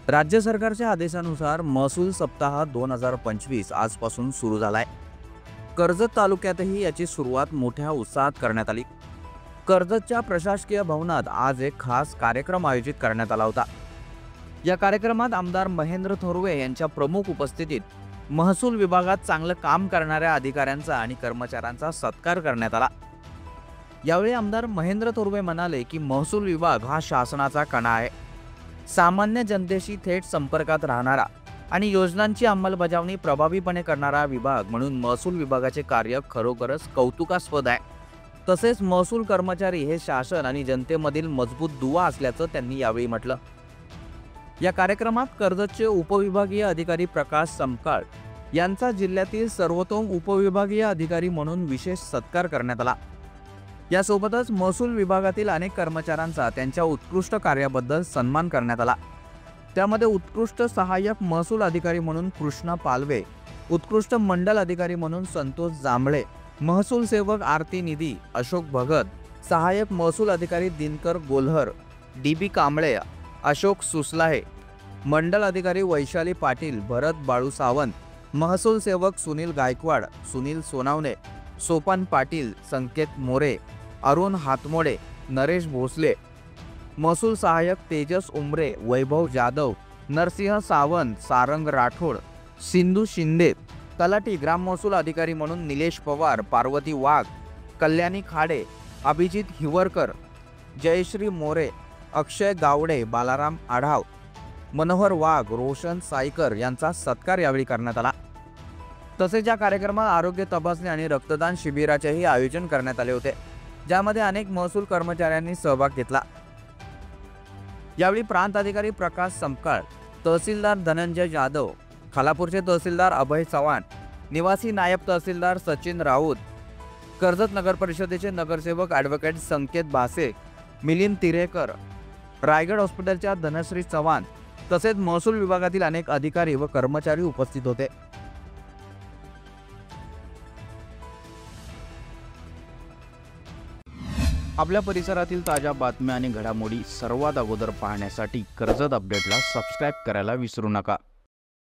राज्य सरकारच्या आदेशानुसार महसूल सप्ताह 2025 आजपासून सुरू झालाय। कर्जत तालुक्यातही याची सुरुवात मोठ्या उत्साहात करण्यात आली। कर्जतच्या प्रशासकीय भवनात आज एक खास कार्यक्रम आयोजित करण्यात आला होता। या कार्यक्रमात आमदार महेंद्र थोरवे यांच्या प्रमुख उपस्थितीत महसूल विभागात चांगलं काम करणाऱ्या अधिकाऱ्यांचा आणि कर्मचाऱ्यांचा सत्कार करण्यात आला। यावेळी आमदार महेंद्र थोरवे म्हणाले की महसूल विभाग हा शासनाचा कणा आहे। सामान्य जनतेशी थेट संपर्कात राहणारा आणि योजनांची अंमलबजावणी प्रभावीपणे करणारा विभाग म्हणून महसूल विभागाचे कार्य खरोखरच कौतुकास्पद आहे। तसेच महसूल कर्मचारी हे शासन आणि जनतेमधील मजबूत दुवा असल्याचं त्यांनी यावेळी म्हटलं। या कार्यक्रमात कर्जतचे उपविभागीय अधिकारी प्रकाश समकाळ यांचा जिल्ह्यातील सर्वोत्तम उपविभागीय अधिकारी म्हणून विशेष सत्कार करण्यात आला। यासोबतच महसूल विभागातील अनेक कर्मचाऱ्यांचा त्यांच्या उत्कृष्ट कार्याबद्दल सन्मान करण्यात आला। त्यामध्ये उत्कृष्ट सहाय्यक महसूल अधिकारी म्हणून कृष्णा पालवे, उत्कृष्ट मंडल अधिकारी म्हणून संतोष जांभळे, महसूल सेवक आरती निधी, अशोक भगत, सहाय्यक महसूल अधिकारी दिनकर गोल्हर, डीबी कांबळे, अशोक सुसलाहे, मंडल अधिकारी वैशाली पाटील, भरत बाळू सावंत, महसूल सेवक सुनील गायकवाड, सुनील सोनावणे, सोपान पाटील, संकेत मोरे, अरुण हातमोडे, नरेश भोसले, महसूल सहाय्यक तेजस उमरे, वैभव जाधव, नरसिंह सावंत, सारंग राठोड, सिंधू शिंदे, तलाठी ग्राम महसूल अधिकारी म्हणून निलेश पवार, पार्वती वाघ, कल्याणी खाडे, अभिजित हिवरकर, जयश्री मोरे, अक्षय गावडे, बालाराम आढाव, मनोहर वाघ, रोशन साईकर यांचा सत्कार यावेळी करण्यात आला। तसेच या कार्यक्रमात आरोग्य तपासणी आणि रक्तदान शिबिराचेही आयोजन करण्यात आले होते, ज्यामध्ये अनेक महसूल कर्मचाऱ्यांनी सहभाग घेतला। यावेळी प्रांत अधिकारी प्रकाश समकाळ, तहसीलदार धनंजय जाधव, खालापूरचे तहसीलदार अभय चव्हाण, निवासी नायब तहसीलदार सचिन राऊत, कर्जत नगर परिषदेचे नगरसेवक ॲडव्होकेट संकेत बासे, मिलिंद तिरेकर, रायगड हॉस्पिटलच्या धनश्री चव्हाण तसेच महसूल विभागातील अनेक अधिकारी व कर्मचारी उपस्थित होते। आपल्या परिसरातील ताज्या बातम्या आणि घडामोडी सर्वात अगोदर पाहण्यासाठी कर्जत अपडेटला सबस्क्राइब करायला विसरू नका।